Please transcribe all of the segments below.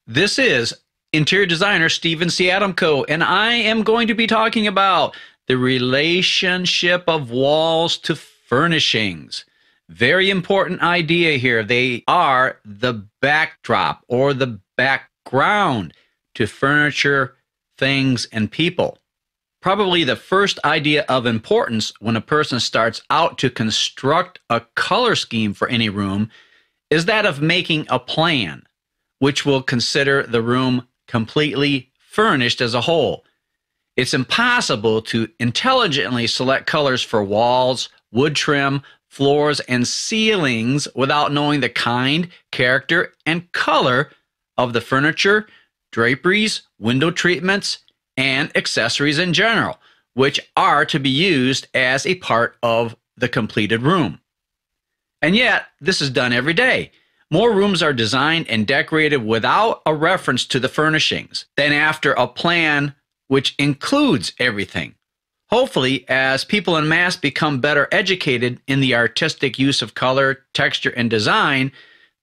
This is interior designer Steven C. Adamco, and I am going to be talking about the relationship of walls to furnishings. Very important idea here. They are the backdrop or the background to furniture, things, and people. Probably the first idea of importance when a person starts out to construct a color scheme for any room is that of making a plan, which will consider the room completely furnished as a whole. It's impossible to intelligently select colors for walls, wood trim, floors, and ceilings without knowing the kind, character, and color of the furniture, draperies, window treatments, and accessories in general, which are to be used as a part of the completed room. And yet, this is done every day. More rooms are designed and decorated without a reference to the furnishings than after a plan which includes everything. Hopefully, as people en masse become better educated in the artistic use of color, texture, and design,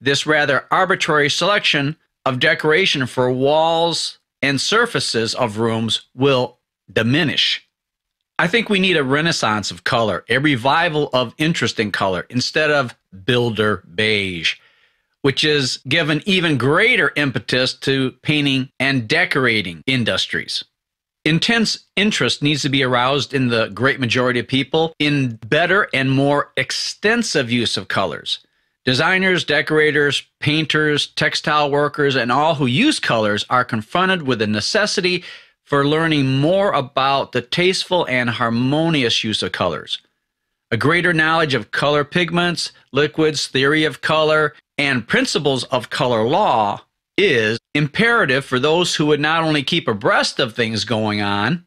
this rather arbitrary selection of decoration for walls and surfaces of rooms will diminish. I think we need a renaissance of color, a revival of interest in color instead of builder beige, which is given even greater impetus to painting and decorating industries. Intense interest needs to be aroused in the great majority of people in better and more extensive use of colors. Designers, decorators, painters, textile workers, and all who use colors are confronted with the necessity for learning more about the tasteful and harmonious use of colors. A greater knowledge of color pigments, liquids, theory of color, and principles of color law is imperative for those who would not only keep abreast of things going on,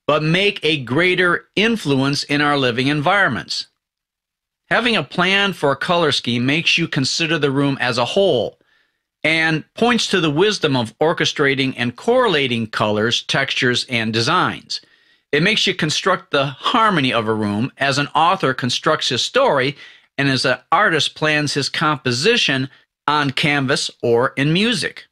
but make a greater influence in our living environments. Having a plan for a color scheme makes you consider the room as a whole and points to the wisdom of orchestrating and correlating colors, textures, and designs. It makes you construct the harmony of a room as an author constructs his story and as an artist plans his composition on canvas or in music.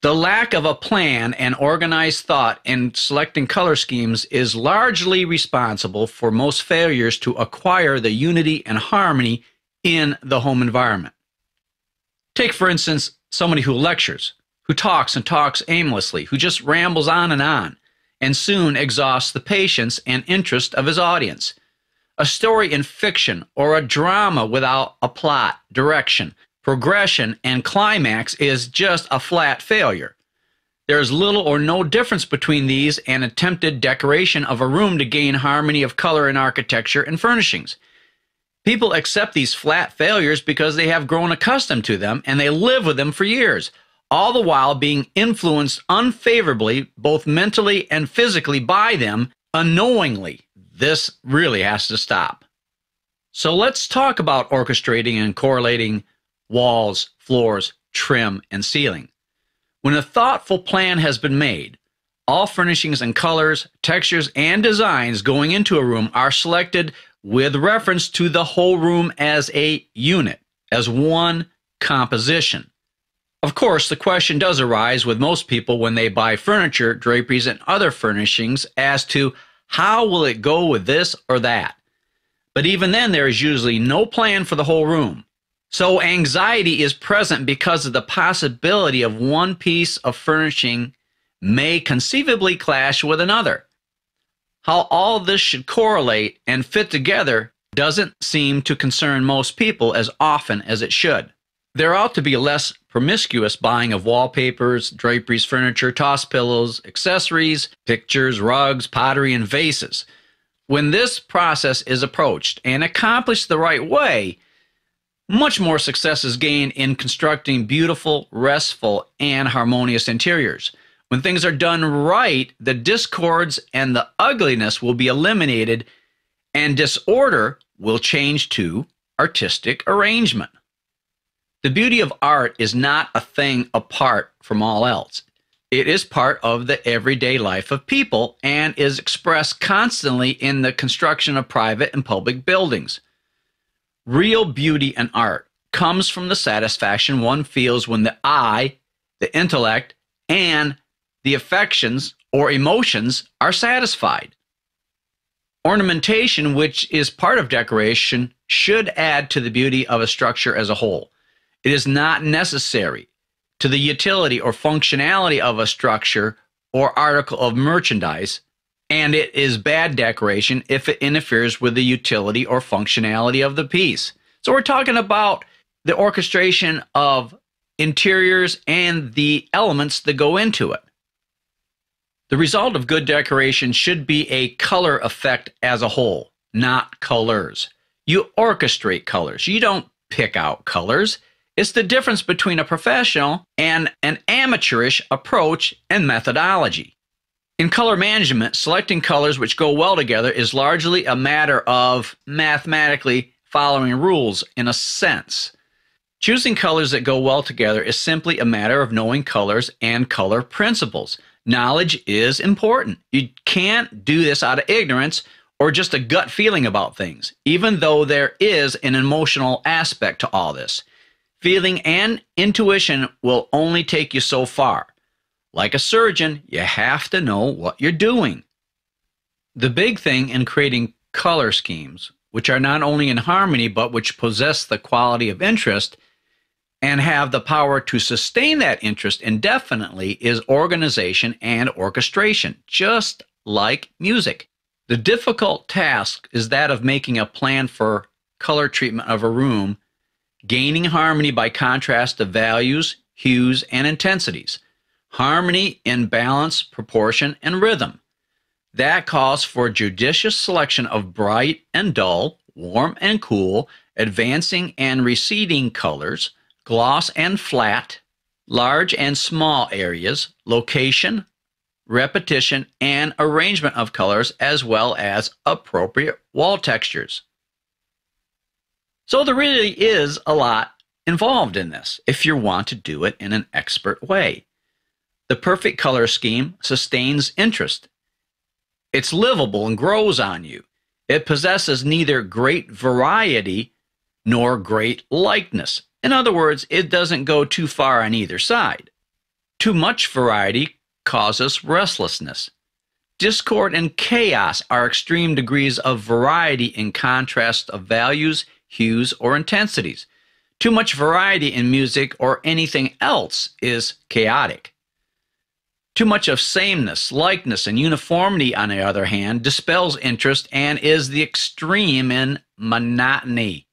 The lack of a plan and organized thought in selecting color schemes is largely responsible for most failures to acquire the unity and harmony in the home environment. Take, for instance, somebody who lectures, who talks and talks aimlessly, who just rambles on, and soon exhausts the patience and interest of his audience. A story in fiction or a drama without a plot, direction, progression, and climax is just a flat failure. There is little or no difference between these and attempted decoration of a room to gain harmony of color in architecture and furnishings. People accept these flat failures because they have grown accustomed to them and they live with them for years, all the while being influenced unfavorably both mentally and physically by them unknowingly. This really has to stop. So let's talk about orchestrating and correlating walls, floors, trim, and ceiling. When a thoughtful plan has been made, all furnishings and colors, textures, and designs going into a room are selected with reference to the whole room as a unit, as one composition. Of course, the question does arise with most people when they buy furniture, draperies, and other furnishings as to how will it go with this or that. But even then, there is usually no plan for the whole room. So anxiety is present because of the possibility of one piece of furnishing may conceivably clash with another. How all this should correlate and fit together doesn't seem to concern most people as often as it should. There ought to be less promiscuous buying of wallpapers, draperies, furniture, toss pillows, accessories, pictures, rugs, pottery, and vases. When this process is approached and accomplished the right way, much more success is gained in constructing beautiful, restful, and harmonious interiors. When things are done right, the discords and the ugliness will be eliminated, and disorder will change to artistic arrangement. The beauty of art is not a thing apart from all else. It is part of the everyday life of people and is expressed constantly in the construction of private and public buildings. Real beauty and art comes from the satisfaction one feels when the eye the intellect, and the affections or emotions are satisfied. Ornamentation, which is part of decoration, should add to the beauty of a structure as a whole. It is not necessary to the utility or functionality of a structure or article of merchandise, and it is bad decoration if it interferes with the utility or functionality of the piece. So we're talking about the orchestration of interiors and the elements that go into it. The result of good decoration should be a color effect as a whole, not colors. You orchestrate colors. You don't pick out colors. It's the difference between a professional and an amateurish approach and methodology. In color management, selecting colors which go well together is largely a matter of mathematically following rules in a sense. Choosing colors that go well together is simply a matter of knowing colors and color principles. Knowledge is important. You can't do this out of ignorance or just a gut feeling about things, even though there is an emotional aspect to all this. Feeling and intuition will only take you so far. Like a surgeon, you have to know what you're doing. The big thing in creating color schemes, which are not only in harmony, but which possess the quality of interest and have the power to sustain that interest indefinitely, is organization and orchestration, just like music. The difficult task is that of making a plan for color treatment of a room, gaining harmony by contrast of values, hues, and intensities. Harmony in balance, proportion, and rhythm. That calls for judicious selection of bright and dull, warm and cool, advancing and receding colors, gloss and flat, large and small areas, location, repetition, and arrangement of colors, as well as appropriate wall textures. So there really is a lot involved in this if you want to do it in an expert way. The perfect color scheme sustains interest. It's livable and grows on you. It possesses neither great variety nor great likeness. In other words, it doesn't go too far on either side. Too much variety causes restlessness. Discord and chaos are extreme degrees of variety in contrast of values, hues, or intensities. Too much variety in music or anything else is chaotic. Too much of sameness, likeness, and uniformity, on the other hand, dispels interest and is the extreme in monotony.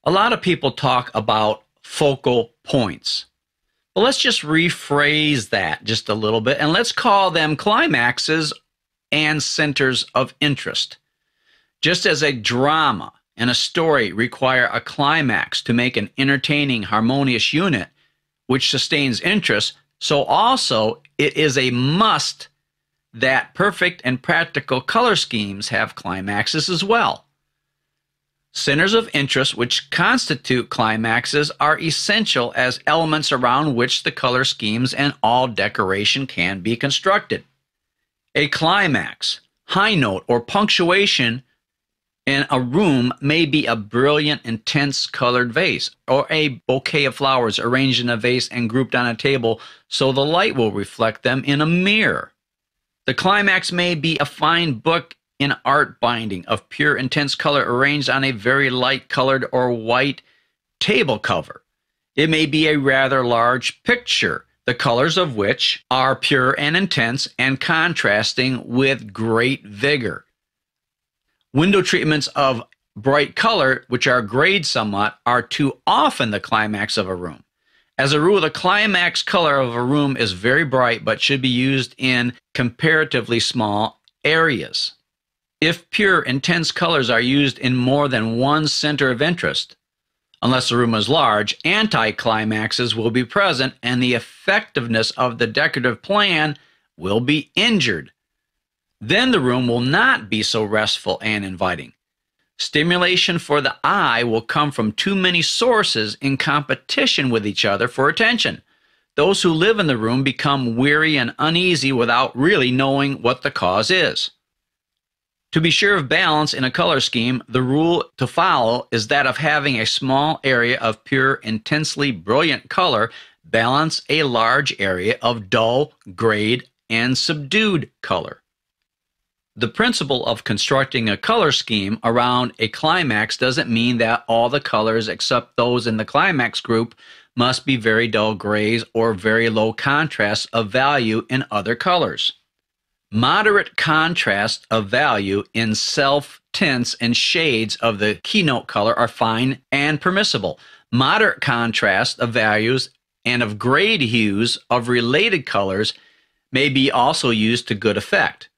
A lot of people talk about focal points. Well, let's just rephrase that just a little bit, and let's call them climaxes and centers of interest. Just as a drama and a story require a climax to make an entertaining, harmonious unit which sustains interest, so also it is a must that perfect and practical color schemes have climaxes as well. Centers of interest which constitute climaxes are essential as elements around which the color schemes and all decoration can be constructed. A climax, high note, or punctuation in a room may be a brilliant, intense colored vase, or a bouquet of flowers arranged in a vase and grouped on a table so the light will reflect them in a mirror. The climax may be a fine book in art binding of pure, intense color arranged on a very light colored or white table cover. It may be a rather large picture, the colors of which are pure and intense and contrasting with great vigor. Window treatments of bright color, which are grayed somewhat, are too often the climax of a room. As a rule, the climax color of a room is very bright but should be used in comparatively small areas. If pure, intense colors are used in more than one center of interest, unless the room is large, anticlimaxes will be present and the effectiveness of the decorative plan will be injured. Then the room will not be so restful and inviting. Stimulation for the eye will come from too many sources in competition with each other for attention. Those who live in the room become weary and uneasy without really knowing what the cause is. To be sure of balance in a color scheme, the rule to follow is that of having a small area of pure, intensely brilliant color balance a large area of dull, grayed, and subdued color. The principle of constructing a color scheme around a climax doesn't mean that all the colors except those in the climax group must be very dull grays or very low contrast of value in other colors. Moderate contrast of value in self tints and shades of the keynote color are fine and permissible. Moderate contrast of values and of grade hues of related colors may be also used to good effect.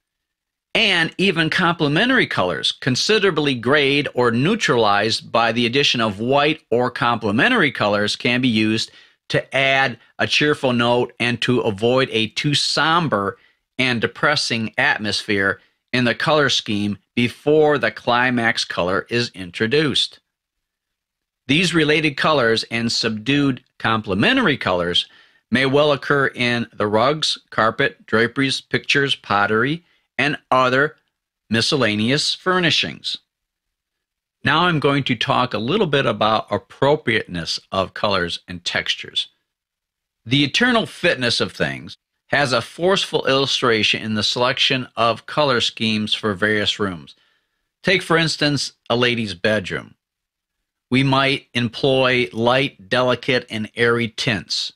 And even complementary colors, considerably grayed or neutralized by the addition of white or complementary colors, can be used to add a cheerful note and to avoid a too somber and depressing atmosphere in the color scheme before the climax color is introduced. These related colors and subdued complementary colors may well occur in the rugs, carpet, draperies, pictures, pottery, and other miscellaneous furnishings. Now I'm going to talk a little bit about appropriateness of colors and textures. The eternal fitness of things has a forceful illustration in the selection of color schemes for various rooms. Take, for instance, a lady's bedroom. We might employ light, delicate, and airy tints.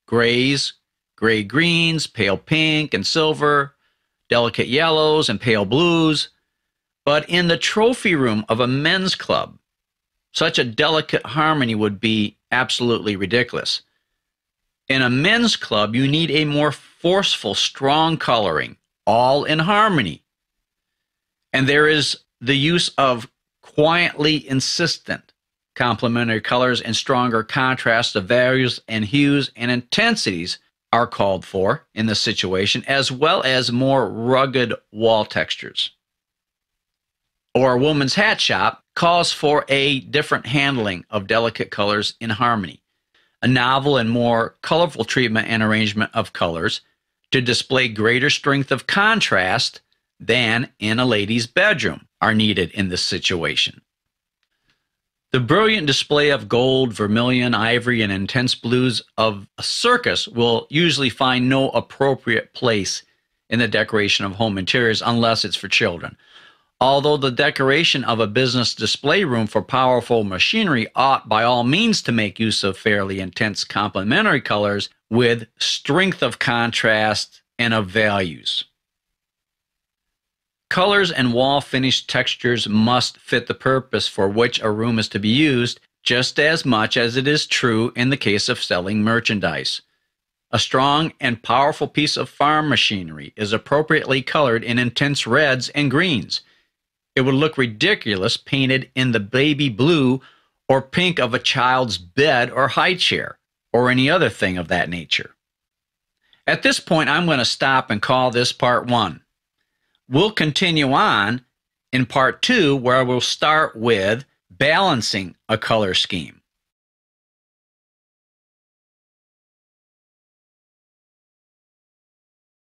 Grays, gray greens, pale pink and silver, delicate yellows and pale blues. But in the trophy room of a men's club, such a delicate harmony would be absolutely ridiculous. In a men's club, you need a more forceful, strong coloring, all in harmony. And there is the use of quietly insistent complementary colors and stronger contrasts of values and hues and intensities are called for in this situation, as well as more rugged wall textures. Or a woman's hat shop calls for a different handling of delicate colors in harmony, a novel and more colorful treatment and arrangement of colors to display greater strength of contrast than in a lady's bedroom are needed in this situation. The brilliant display of gold, vermilion, ivory, and intense blues of a circus will usually find no appropriate place in the decoration of home interiors unless it's for children. Although the decoration of a business display room for powerful machinery ought by all means to make use of fairly intense complementary colors with strength of contrast and of values. Colors and wall finish textures must fit the purpose for which a room is to be used, just as much as it is true in the case of selling merchandise. A strong and powerful piece of farm machinery is appropriately colored in intense reds and greens. It would look ridiculous painted in the baby blue or pink of a child's bed or high chair, or any other thing of that nature. At this point, I'm going to stop and call this part 1. We'll continue on in part 2, where we'll start with balancing a color scheme.